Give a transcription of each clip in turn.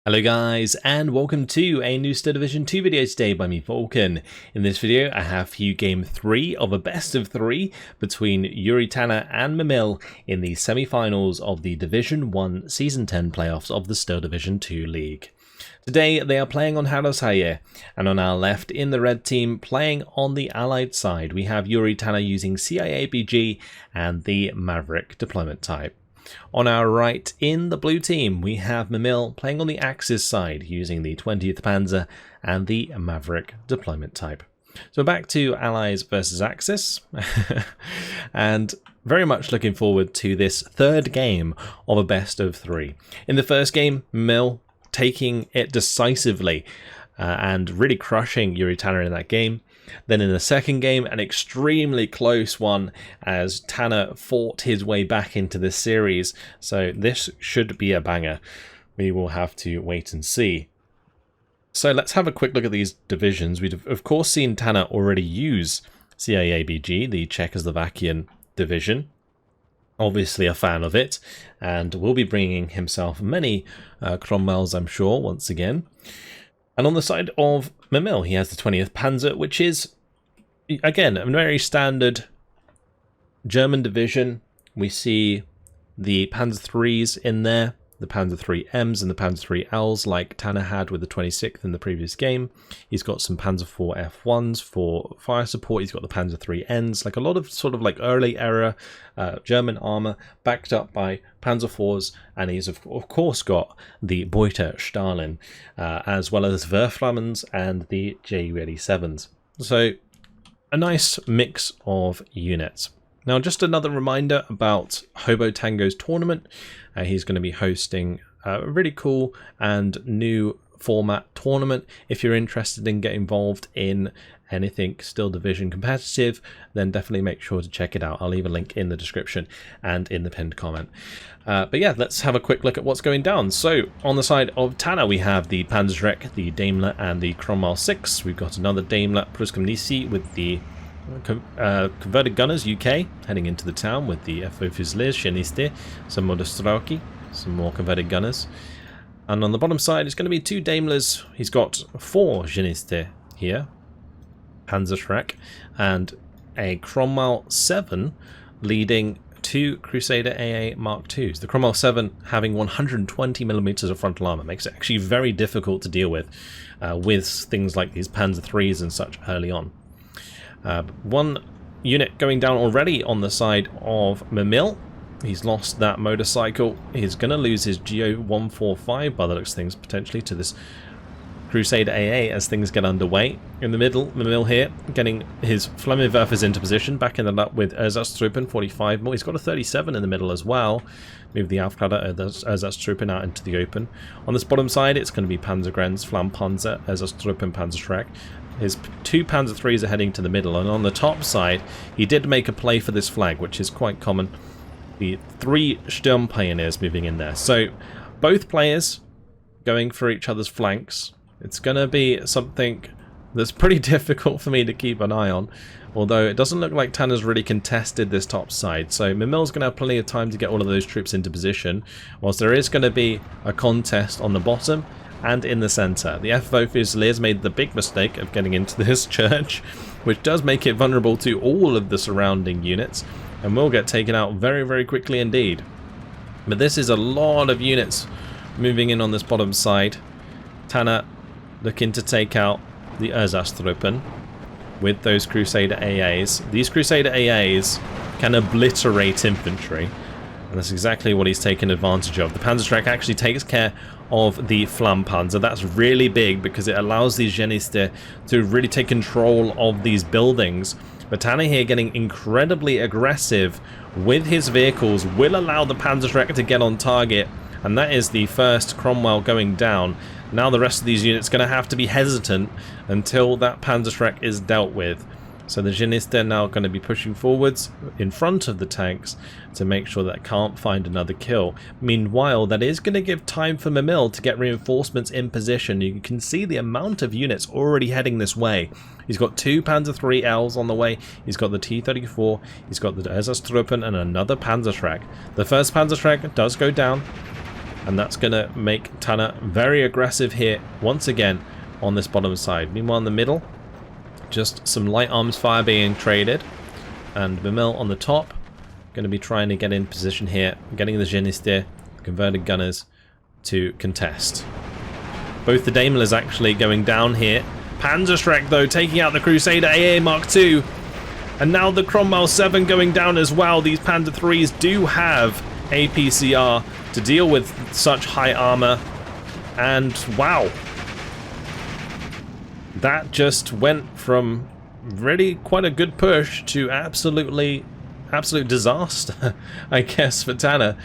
Hello guys, and welcome to a new Star Division 2 video today by me, Vulcan. In this video, I have for you game 3 of a best of 3 between URI, TANNER and Mimile in the semi-finals of the Division 1 Season 10 playoffs of the Star Division 2 League. Today, they are playing on Haroshaje, and on our left in the red team, playing on the allied side, we have URI, TANNER using CIABG and the Maverick deployment type. On our right, in the blue team, we have Mimile playing on the Axis side using the 20th Panzer and the Maverick deployment type. So back to Allies versus Axis, and very much looking forward to this third game of a best of 3. In the first game, Mimile taking it decisively and really crushing URI, TANNER in that game. Then in the second game, an extremely close one as TANNER fought his way back into this series. So this should be a banger. We will have to wait and see. So let's have a quick look at these divisions. We've of course seen TANNER already use CIABG, the Czechoslovakian division. Obviously a fan of it, and will be bringing himself many Cromwells, I'm sure, once again. And on the side of Mimile, he has the 20th Panzer, which is, again, a very standard German division. We see the Panzer IIIs in there, the Panzer IIIMs and the Panzer IIILs like TANNER had with the 26th in the previous game. He's got some Panzer IV F1s for fire support. He's got the Panzer IIINs, like a lot of sort of like early era German armor backed up by Panzer IVs, and he's of course got the Beuter Stalin, as well as Werflammens and the Ju-87s. So a nice mix of units. Now, just another reminder about Hobotango's tournament. He's going to be hosting a really cool and new format tournament. If you're interested in getting involved in anything still division competitive, then definitely make sure to check it out. I'll leave a link in the description and in the pinned comment. But yeah, let's have a quick look at what's going down. So on the side of TANNER, we have the Panzerschreck, the Daimler and the Cromwell 6. We've got another Daimler Pruskomnici with the converted gunners UK heading into the town with the FO Fusiliers, Sheniste, some Modestroki, some more converted gunners. And on the bottom side, it's going to be 2 Daimlers. He's got 4 Sheniste here, Panzerschreck, and a Cromwell 7 leading 2 Crusader AA Mark IIs. The Cromwell 7 having 120mm of frontal armor makes it actually very difficult to deal with things like these Panzer IIIs and such early on. One unit going down already on the side of Mimile. He's lost that motorcycle. He's going to lose his GO145 by the looks of things, potentially to this Crusader AA as things get underway. In the middle, Mimile here getting his Flammenwerfers into position, backing it up with Ersatztruppen 45 more. He's got a 37 in the middle as well. Move the Aufkladder Ersatztruppen out into the open. On this bottom side, it's going to be Panzergrenz, Flammpanzer, Ersatztruppen, Panzerschreck. His 2 Panzer IIIs are heading to the middle, and on the top side, he did make a play for this flag, which is quite common. The 3 Sturm Pioneers moving in there. So both players going for each other's flanks. It's going to be something that's pretty difficult for me to keep an eye on, although it doesn't look like TANNER's really contested this top side. So Mimile's going to have plenty of time to get all of those troops into position, whilst there is going to be a contest on the bottom and in the centre. The FO Fusiliers made the big mistake of getting into this church, which does make it vulnerable to all of the surrounding units, and will get taken out very, very quickly indeed. But this is a lot of units moving in on this bottom side. TANNER looking to take out the Ersatztruppen with those Crusader AAs. These Crusader AAs can obliterate infantry, and that's exactly what he's taken advantage of. The Panzerschreck actually takes care of the Flammpanzer. That's really big because it allows these Sheniste to really take control of these buildings. But TANNER here getting incredibly aggressive with his vehicles will allow the Panzerschreck to get on target, and that is the first Cromwell going down. Now the rest of these units are going to have to be hesitant until that Panzerschreck is dealt with. So the Sheniste are now going to be pushing forwards in front of the tanks to make sure that it can't find another kill. Meanwhile, that is going to give time for Mimile to get reinforcements in position. You can see the amount of units already heading this way. He's got 2 Panzer IIILs on the way. He's got the T-34. He's got the Ersatztruppen and another Panzerschreck. The first Panzerschreck does go down. and that's going to make Tanner very aggressive here once again on this bottom side. Meanwhile in the middle, just some light arms fire being traded, and Mimile on the top going to be trying to get in position here, getting the Geniste, converted gunners, to contest. Both the Daimlers actually going down here. Panzerschreck though taking out the Crusader AA Mark II, and now the Cromwell 7 going down as well. These Panzer IIIs do have APCR to deal with such high armor, and wow, that just went from really quite a good push to absolute disaster, I guess, for Tanner,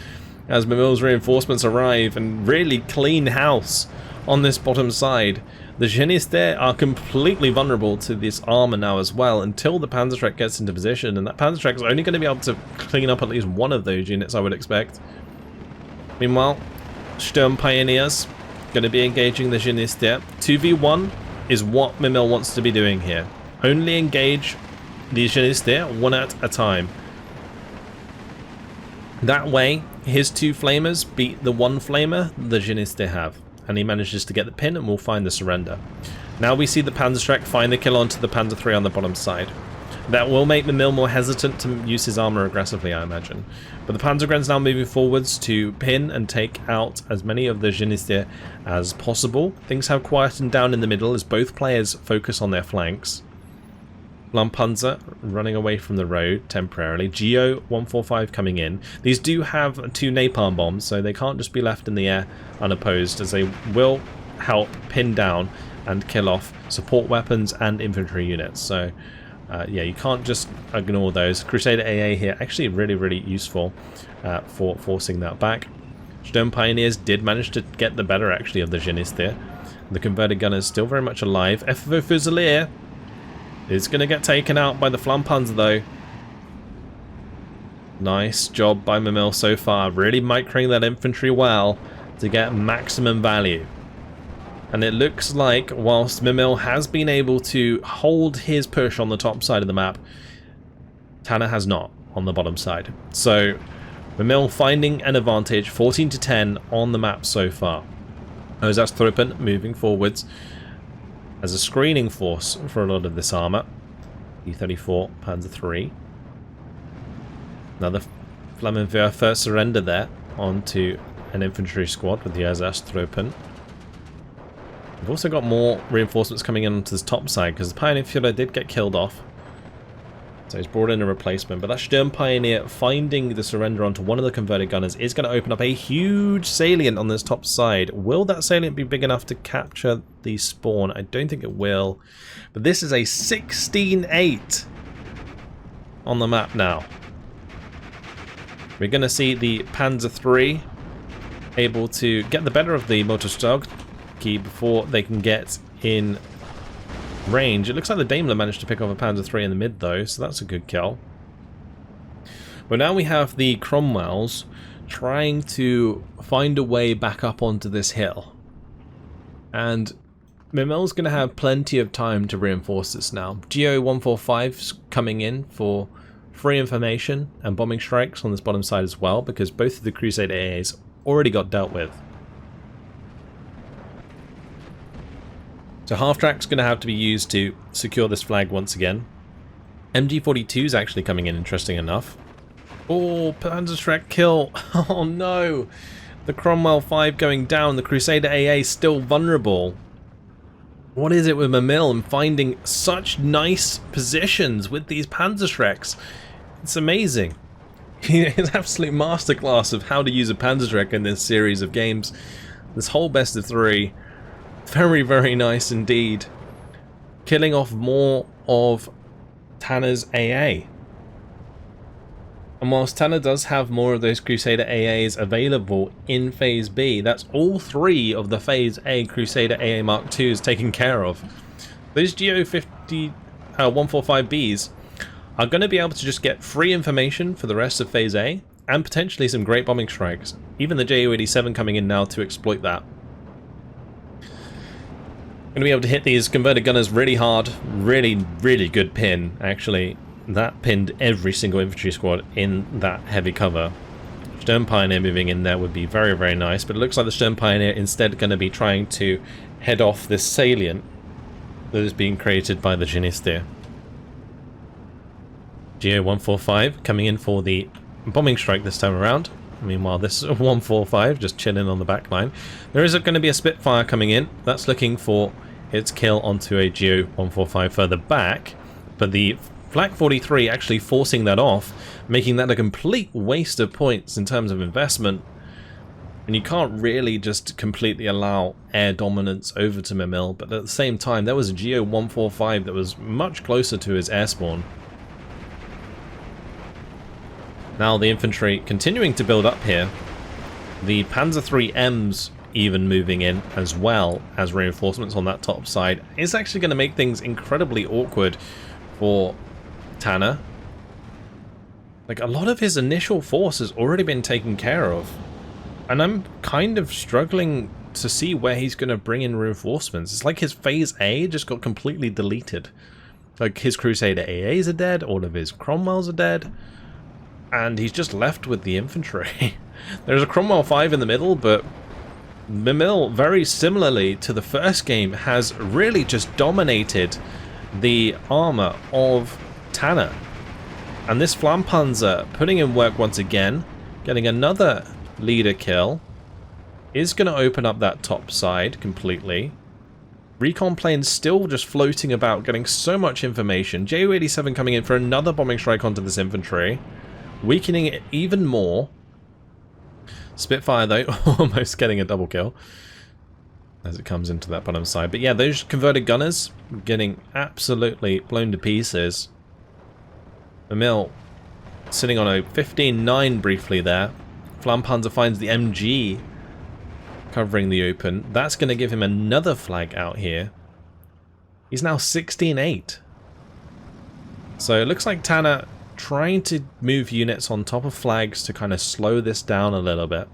as Mimile's reinforcements arrive and really clean house on this bottom side. The Geniste are completely vulnerable to this armor now as well until the Panzerschreck gets into position, and that Panzerschreck is only going to be able to clean up at least one of those units, I would expect. Meanwhile, Sturm Pioneers going to be engaging the Geniste. 2v1 is what Mimile wants to be doing here. Only engage the Geniste one at a time. That way, his 2 flamers beat the 1 flamer the Geniste have, and he manages to get the pin and we'll find the surrender. Now we see the Panzerschreck find the kill onto the Panzer III on the bottom side. That will make Mimile more hesitant to use his armor aggressively, I imagine. But the Panzergren's now moving forwards to pin and take out as many of the Geniste as possible. Things have quietened down in the middle as both players focus on their flanks. Panzer running away from the road temporarily. Geo 145 coming in. These do have 2 napalm bombs, so they can't just be left in the air unopposed, as they will help pin down and kill off support weapons and infantry units. So yeah, you can't just ignore those. Crusader AA here actually really useful for forcing that back. Sturm Pioneers did manage to get the better actually of the Geniste. The converted gunners still very much alive. FFO Fusilier is going to get taken out by the Flampanzer though. Nice job by Mimile so far, really microing that infantry well to get maximum value. And it looks like whilst Mimile has been able to hold his push on the top side of the map, Tanner has not on the bottom side. So Mimile finding an advantage, 14-10 on the map so far. Hobotango moving forwards as a screening force for a lot of this armor. E-34 Panzer III. Another Flammenwehr first surrender there onto an infantry squad with the Hobotango. We've also got more reinforcements coming in onto the top side because the Pioneer Führer did get killed off. So he's brought in a replacement, but that Sturm Pioneer finding the surrender onto one of the converted gunners is going to open up a huge salient on this top side. Will that salient be big enough to capture the spawn? I don't think it will. But this is a 16-8 on the map now. We're going to see the Panzer III able to get the better of the Motorstog before they can get in range. It looks like the Daimler managed to pick off a Panzer III in the mid though, so that's a good kill. But now we have the Cromwells trying to find a way back up onto this hill. And Mimile's going to have plenty of time to reinforce this now. Geo 145's coming in for free information and bombing strikes on this bottom side as well, because both of the Crusader AAs already got dealt with. So half-track's going to have to be used to secure this flag once again. MG42 is actually coming in, interesting enough. Oh, Panzerschreck kill. Oh no. The Cromwell 5 going down. The Crusader AA still vulnerable. What is it with Mimile and finding such nice positions with these Panzerschrecks? It's amazing. It's an absolute masterclass of how to use a Panzerschreck in this series of games. This whole best of 3. Very nice indeed. Killing off more of Tanner's AA. And whilst Tanner does have more of those Crusader AAs available in Phase B, that's all 3 of the Phase A Crusader AA Mark IIs taken care of. Those Geo 145Bs are going to be able to just get free information for the rest of Phase A, and potentially some great bombing strikes. Even the Ju-87 coming in now to exploit that. Going to be able to hit these converted gunners really hard. Really good pin, actually. That pinned every single infantry squad in that heavy cover. Sturm Pioneer moving in there would be very, very nice, but it looks like the Sturm Pioneer instead going to be trying to head off this salient that is being created by the Geniste. GO-145 coming in for the bombing strike this time around. Meanwhile, this 145 just chilling on the back line. There is going to be a Spitfire coming in. That's looking for its kill onto a GO-145 further back, but the Flak 43 actually forcing that off, making that a complete waste of points in terms of investment. And you can't really just completely allow air dominance over to Mimile, but at the same time, there was a GO-145 that was much closer to his air spawn. Now the infantry continuing to build up here. The Panzer 3Ms even moving in as well as reinforcements on that top side is actually going to make things incredibly awkward for Tanner. Like, a lot of his initial force has already been taken care of, and I'm kind of struggling to see where he's going to bring in reinforcements. It's like his Phase A just got completely deleted. Like, his Crusader AAs are dead, all of his Cromwells are dead, and he's just left with the infantry. There's a Cromwell 5 in the middle, but Mimile, very similarly to the first game, has really just dominated the armor of Tanner. And this Flampanzer putting in work once again, getting another leader kill, is going to open up that top side completely. Recon planes still just floating about, getting so much information. Ju-87 coming in for another bombing strike onto this infantry, weakening it even more. Spitfire, though, almost getting a double kill as it comes into that bottom side. But yeah, those converted gunners getting absolutely blown to pieces. Mimile sitting on a 15-9 briefly there. Flampanzer finds the MG covering the open. That's going to give him another flag out here. He's now 16-8. So it looks like Tanner trying to move units on top of flags to kind of slow this down a little bit.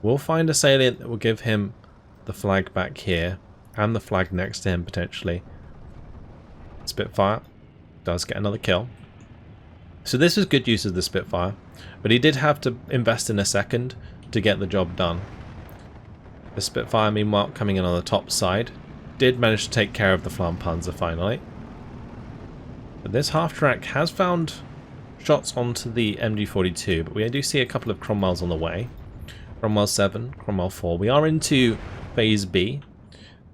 We'll find a salient that will give him the flag back here and the flag next to him potentially. Spitfire does get another kill. So this is good use of the Spitfire, but he did have to invest in a second to get the job done. The Spitfire, meanwhile, coming in on the top side, did manage to take care of the Flampanzer finally. But this half-track has found shots onto the MG42, but we do see a couple of Cromwells on the way. Cromwell 7, Cromwell 4. We are into Phase B,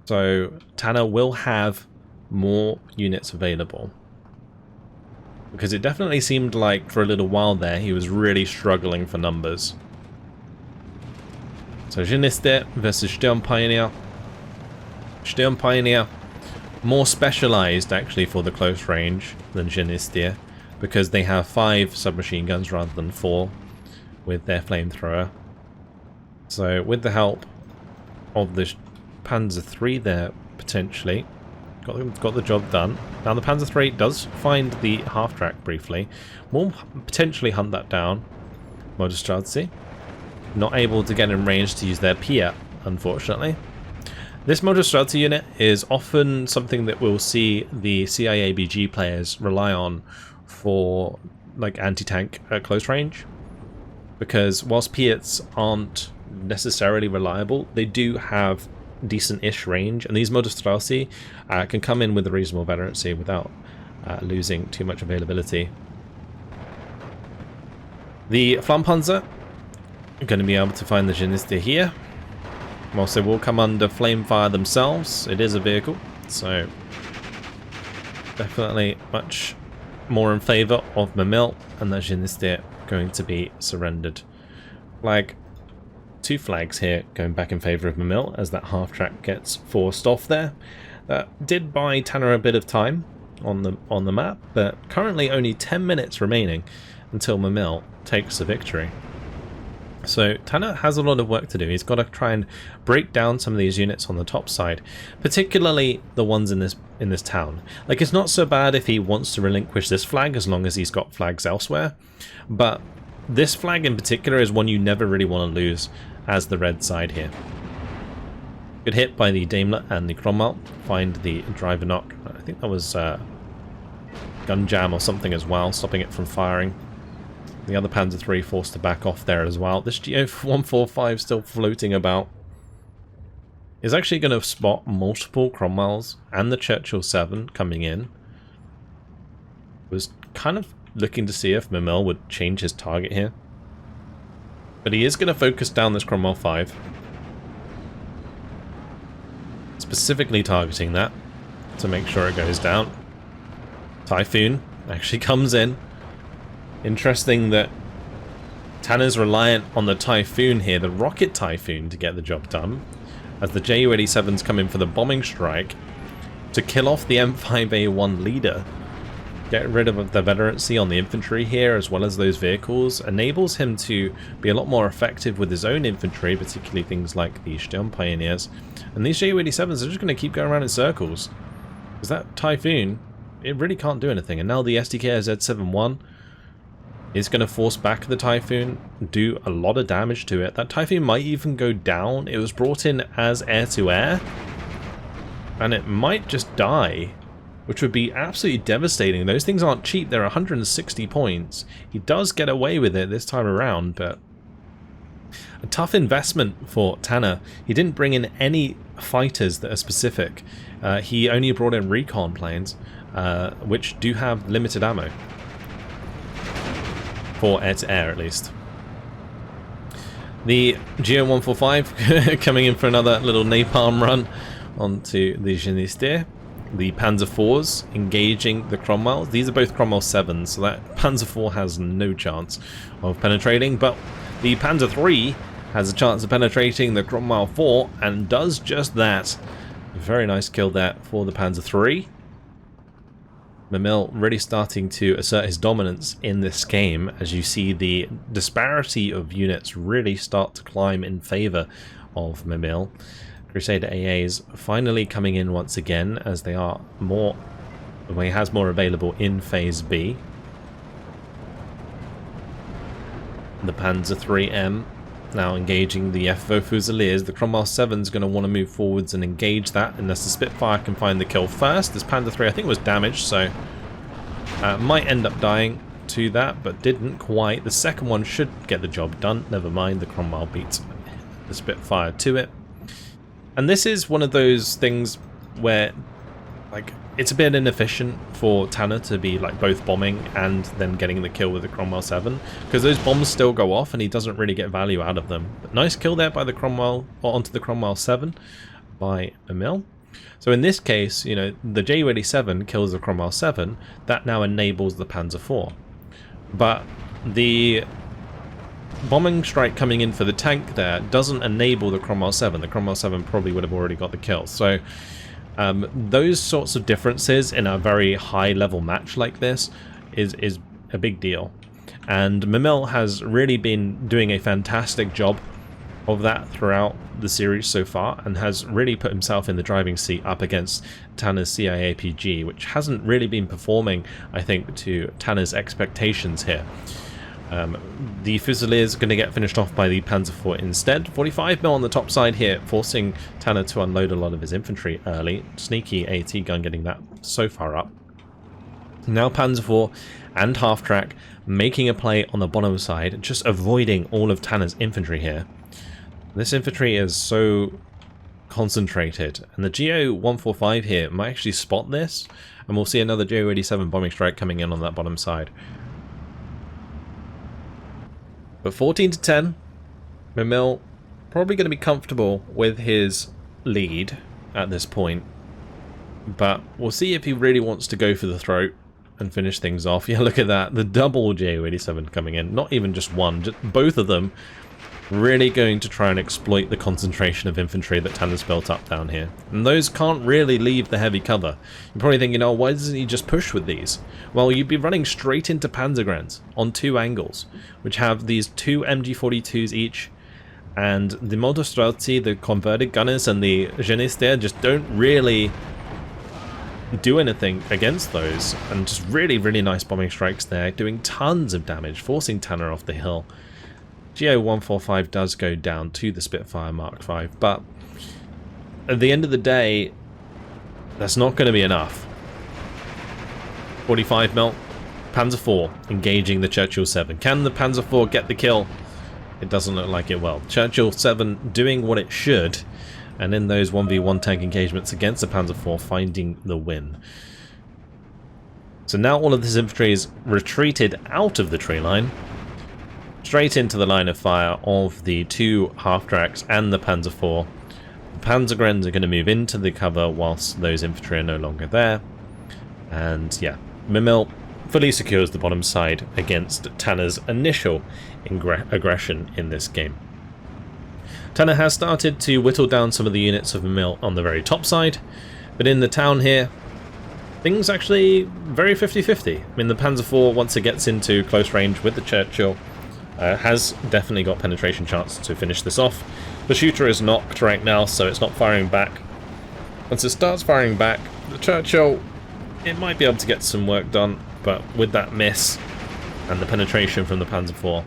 so Tanner will have more units available. Because it definitely seemed like for a little while there he was really struggling for numbers. So Geniste versus Sturm Pioneer. Sturm Pioneer more specialized actually for the close range than Geniste, because they have 5 submachine guns rather than 4 with their flamethrower. So with the help of the Panzer 3 there, potentially, got the job done. Now the Panzer 3 does find the half-track briefly. We'll potentially hunt that down. Motorstrazi not able to get in range to use their Pia, unfortunately. This Motorstrazi unit is often something that we'll see the CIABG players rely on for like anti-tank at close range, because whilst Piats aren't necessarily reliable, they do have decent-ish range, and these Motorstrazi can come in with a reasonable veterancy without losing too much availability. The Flampanzer are going to be able to find the Geniste here. Whilst they will come under flame fire themselves, it is a vehicle, so definitely much more in favour of Mimile, and the Geniste going to be surrendered. Flag, 2 flags here going back in favour of Mimile as that half track gets forced off there. That did buy Tanner a bit of time on the map, but currently only 10 minutes remaining until Mimile takes the victory. So Tanner has a lot of work to do. He's got to try and break down some of these units on the top side, particularly the ones in this town. Like, it's not so bad if he wants to relinquish this flag as long as he's got flags elsewhere, but this flag in particular is one you never really want to lose as the red side here. Good hit by the Daimler and the Cromwell. Find the driver knock. I think that was gun jam or something as well, stopping it from firing. The other Panzer III forced to back off there as well. This GO145 still floating about is actually going to spot multiple Cromwells and the Churchill 7 coming in. Was kind of looking to see if Mimile would change his target here. But he is going to focus down this Cromwell 5. Specifically targeting that to make sure it goes down. Typhoon actually comes in. Interesting that Tanner's reliant on the Typhoon here, the rocket Typhoon, to get the job done, as the Ju-87s come in for the bombing strike to kill off the M5A1 leader. Get rid of the veterancy on the infantry here, as well as those vehicles, enables him to be a lot more effective with his own infantry, particularly things like the Sturm Pioneers. And these Ju-87s are just going to keep going around in circles, because that Typhoon, it really can't do anything. And now the SDK Z71 is going to force back the Typhoon, do a lot of damage to it. That Typhoon might even go down. It was brought in as air-to-air, and it might just die, which would be absolutely devastating. Those things aren't cheap. They're 160 points. He does get away with it this time around, but a tough investment for Tanner. He didn't bring in any fighters that are specific. He only brought in recon planes, which do have limited ammo. For air-to-air, at least. The GO145 coming in for another little napalm run onto the Geniste. The Panzer IVs engaging the Cromwell. These are both Cromwell 7s, so that Panzer IV has no chance of penetrating, but the Panzer III has a chance of penetrating the Cromwell 4 and does just that. Very nice kill there for the Panzer III. Mimile really starting to assert his dominance in this game, as you see the disparity of units really start to climb in favor of Mimile. Crusader AAs finally coming in once again, as they are more, well, he has more available in Phase B. The Panzer IIIM now engaging the FO Fusiliers. The Cromwell 7 is going to want to move forwards and engage that, unless the Spitfire can find the kill first. This Panzer III I think was damaged, so might end up dying to that, but didn't quite. The second one should get the job done. Never mind, the Cromwell beats the Spitfire to it. And this is one of those things where, like, it's a bit inefficient for Tanner to be like both bombing and then getting the kill with the Cromwell 7, because those bombs still go off and he doesn't really get value out of them. But nice kill there by the Cromwell, or onto the Cromwell 7 by Mimile. So in this case, you know, the Ju-87 kills the Cromwell 7, that now enables the Panzer IV. But the bombing strike coming in for the tank there doesn't enable the Cromwell 7. The Cromwell 7 probably would have already got the kill. So those sorts of differences in a very high level match like this is a big deal. And Mimile has really been doing a fantastic job of that throughout the series so far, and has really put himself in the driving seat up against Tanner's CIABG, which hasn't really been performing, I think, to Tanner's expectations here. The Fusiliers are going to get finished off by the Panzer IV instead. 45mm on the top side here, forcing Tanner to unload a lot of his infantry early. Sneaky AT gun getting that so far up. Now Panzer IV and half-track making a play on the bottom side, just avoiding all of Tanner's infantry here. This infantry is so concentrated, and the GO145 here might actually spot this, and we'll see another Ju-87 bombing strike coming in on that bottom side. But 14-10, Mimile probably going to be comfortable with his lead at this point, but we'll see if he really wants to go for the throat and finish things off. Yeah, look at that, the double Ju-87 coming in, not even just one, just both of them really going to try and exploit the concentration of infantry that Tanner's built up down here. And those can't really leave the heavy cover. You're probably thinking, oh, why doesn't he just push with these? Well, you'd be running straight into Panzergrenz on two angles, which have these two MG42s each, and the Motostrelzi, the converted gunners, and the Geniste just don't really do anything against those, and just really, really nice bombing strikes there, doing tons of damage, forcing Tanner off the hill. GO145 does go down to the Spitfire Mark V, but at the end of the day, that's not going to be enough. 45mm, Panzer IV engaging the Churchill 7. Can the Panzer IV get the kill? It doesn't look like it will. Churchill 7 doing what it should, and in those 1v1 tank engagements against the Panzer IV, finding the win. So now all of this infantry is retreated out of the tree line, straight into the line of fire of the 2 half-tracks and the Panzer IV. The Panzergrens are going to move into the cover whilst those infantry are no longer there. And yeah, Mimile fully secures the bottom side against Tanner's initial aggression in this game. Tanner has started to whittle down some of the units of Mimile on the very top side, but in the town here, things actually very 50-50. I mean, the Panzer IV, once it gets into close range with the Churchill, has definitely got penetration chance to finish this off. The shooter is knocked right now, so it's not firing back. Once it starts firing back, the Churchill, it might be able to get some work done, but with that miss and the penetration from the Panzer IV,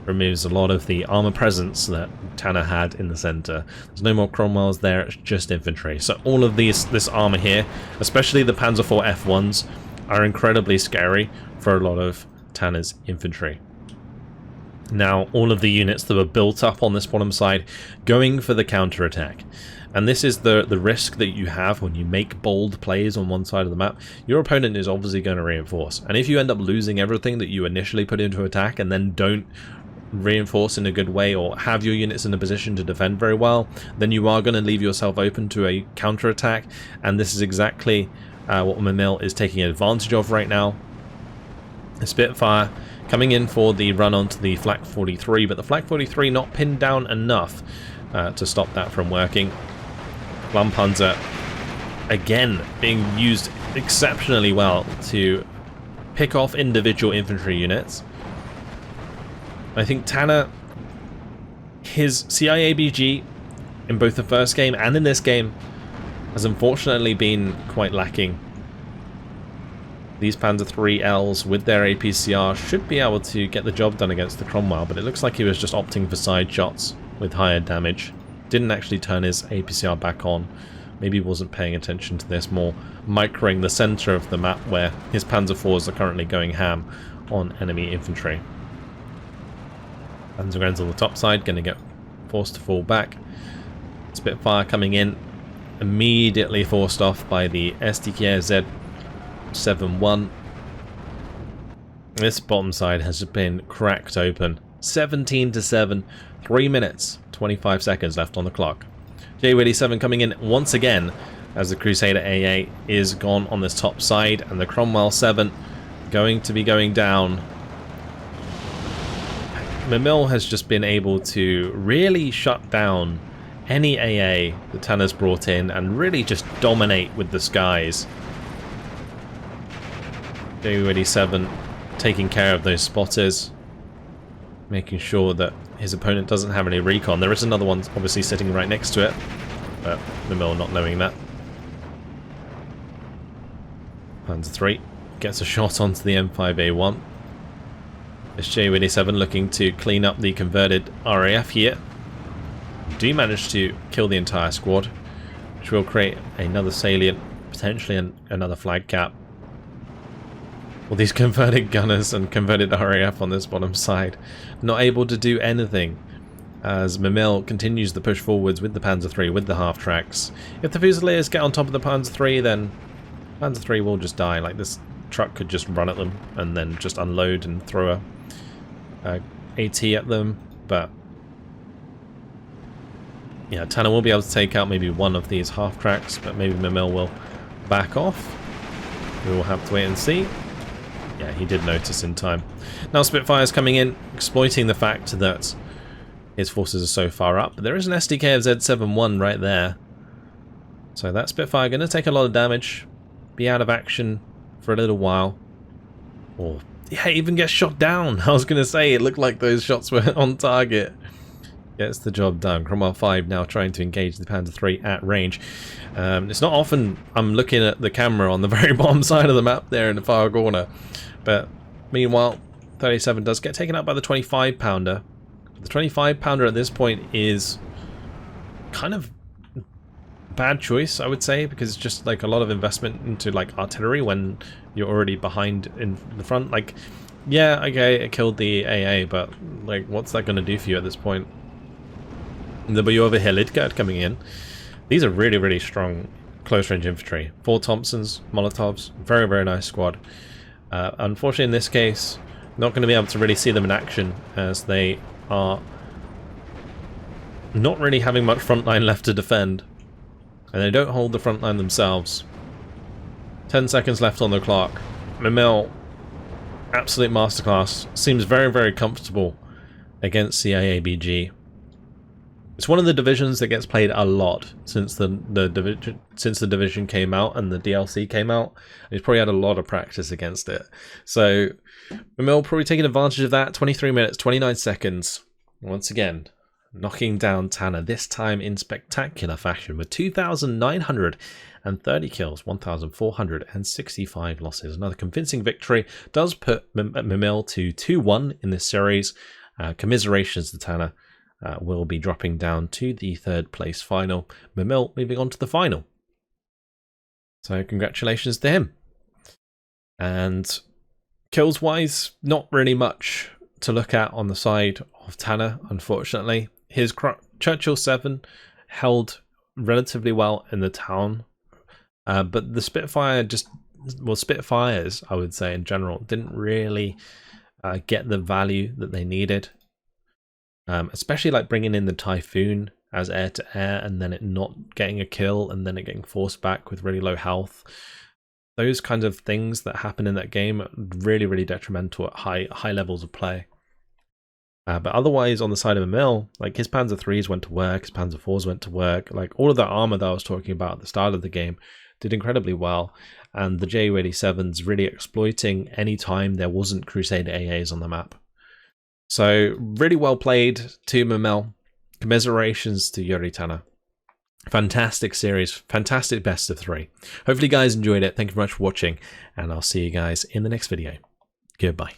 removes a lot of the armor presence that Tanner had in the center. There's no more Cromwells there, it's just infantry. So all of this armor here, especially the Panzer IV F1s, are incredibly scary for a lot of Tanner's infantry. Now, all of the units that were built up on this bottom side going for the counterattack. And this is the risk that you have when you make bold plays on one side of the map. Your opponent is obviously going to reinforce. And if you end up losing everything that you initially put into attack and then don't reinforce in a good way or have your units in a position to defend very well, then you are going to leave yourself open to a counterattack. And this is exactly what Mimile is taking advantage of right now. The Spitfire coming in for the run onto the Flak 43, but the Flak 43 not pinned down enough to stop that from working. Panzer again being used exceptionally well to pick off individual infantry units. I think Tanner, his CIABG in both the first game and in this game has unfortunately been quite lacking. These Panzer IIILs with their APCR should be able to get the job done against the Cromwell, but it looks like he was just opting for side shots with higher damage. Didn't actually turn his APCR back on. Maybe he wasn't paying attention to this, more microing the center of the map where his Panzer IVs are currently going ham on enemy infantry. Panzergrens on the top side, going to get forced to fall back. Spitfire coming in, immediately forced off by the SDK Z71. This bottom side has been cracked open. 17-7, 3 minutes, 25 seconds left on the clock. JW87 coming in once again as the Crusader AA is gone on this top side, and the Cromwell 7 going to be going down. Mimile has just been able to really shut down any AA that Tanner's brought in and really just dominate with the skies. JW87 taking care of those spotters, making sure that his opponent doesn't have any recon. There is another one obviously sitting right next to it, but Mimile not knowing that. Panzer III gets a shot onto the M5A1. This JW87 looking to clean up the converted RAF here. Do manage to kill the entire squad, which will create another salient, potentially another flag cap. Well, these converted gunners and converted RAF on this bottom side not able to do anything as Mimile continues the push forwards with the Panzer III, with the half-tracks. If the Fusiliers get on top of the Panzer III, then Panzer III will just die. Like, this truck could just run at them and then just unload and throw a AT at them, but yeah, Tanner will be able to take out maybe one of these half-tracks, but maybe Mimile will back off. We will have to wait and see. Yeah, he did notice in time. Now Spitfire's coming in, exploiting the fact that his forces are so far up, but there is an SDK of Z71 right there. So that Spitfire going to take a lot of damage, be out of action for a little while. Or, yeah, even gets shot down. I was going to say, it looked like those shots were on target. Gets the job done. Cromwell 5 now trying to engage the Panzer III at range. It's not often I'm looking at the camera on the very bottom side of the map there in the far corner. But meanwhile, 37 does get taken out by the 25 pounder. The 25 pounder at this point is kind of bad choice, I would say, because it's just like a lot of investment into like artillery when you're already behind in the front. Like, yeah, okay, it killed the AA, but like, what's that going to do for you at this point? The over here, Lidgard coming in. These are really, really strong close-range infantry. 4 Thompsons, Molotovs, very, very nice squad. Unfortunately, in this case, not going to be able to really see them in action, as they are not really having much front line left to defend. And they don't hold the front line themselves. 10 seconds left on the clock. Mimile, absolute masterclass. Seems very, very comfortable against CIABG. It's one of the divisions that gets played a lot since the division came out and the DLC came out. He's probably had a lot of practice against it. So Mimile probably taking advantage of that. 23 minutes, 29 seconds. Once again, knocking down Tanner, this time in spectacular fashion with 2,930 kills, 1,465 losses. Another convincing victory does put Mimile to 2-1 in this series. Commiserations to Tanner. Will be dropping down to the 3rd place final. Mimile moving on to the final. So congratulations to him. And kills wise, not really much to look at on the side of Tanner, unfortunately. His Churchill 7 held relatively well in the town, but the Spitfire Spitfires, I would say in general, didn't really get the value that they needed. Especially like bringing in the Typhoon as air-to-air and then it not getting a kill and then it getting forced back with really low health. Those kinds of things that happen in that game are really, really detrimental at high levels of play. But otherwise, on the side of Mimile, like his Panzer 3s went to work, his Panzer 4s went to work, like all of that armor that I was talking about at the start of the game did incredibly well, and the Ju-87s really exploiting any time there wasn't Crusader AAs on the map. So really well played to Mimile. Commiserations to URI Tanner. Fantastic series, fantastic best of 3. Hopefully you guys enjoyed it. Thank you very much for watching, and I'll see you guys in the next video. Goodbye.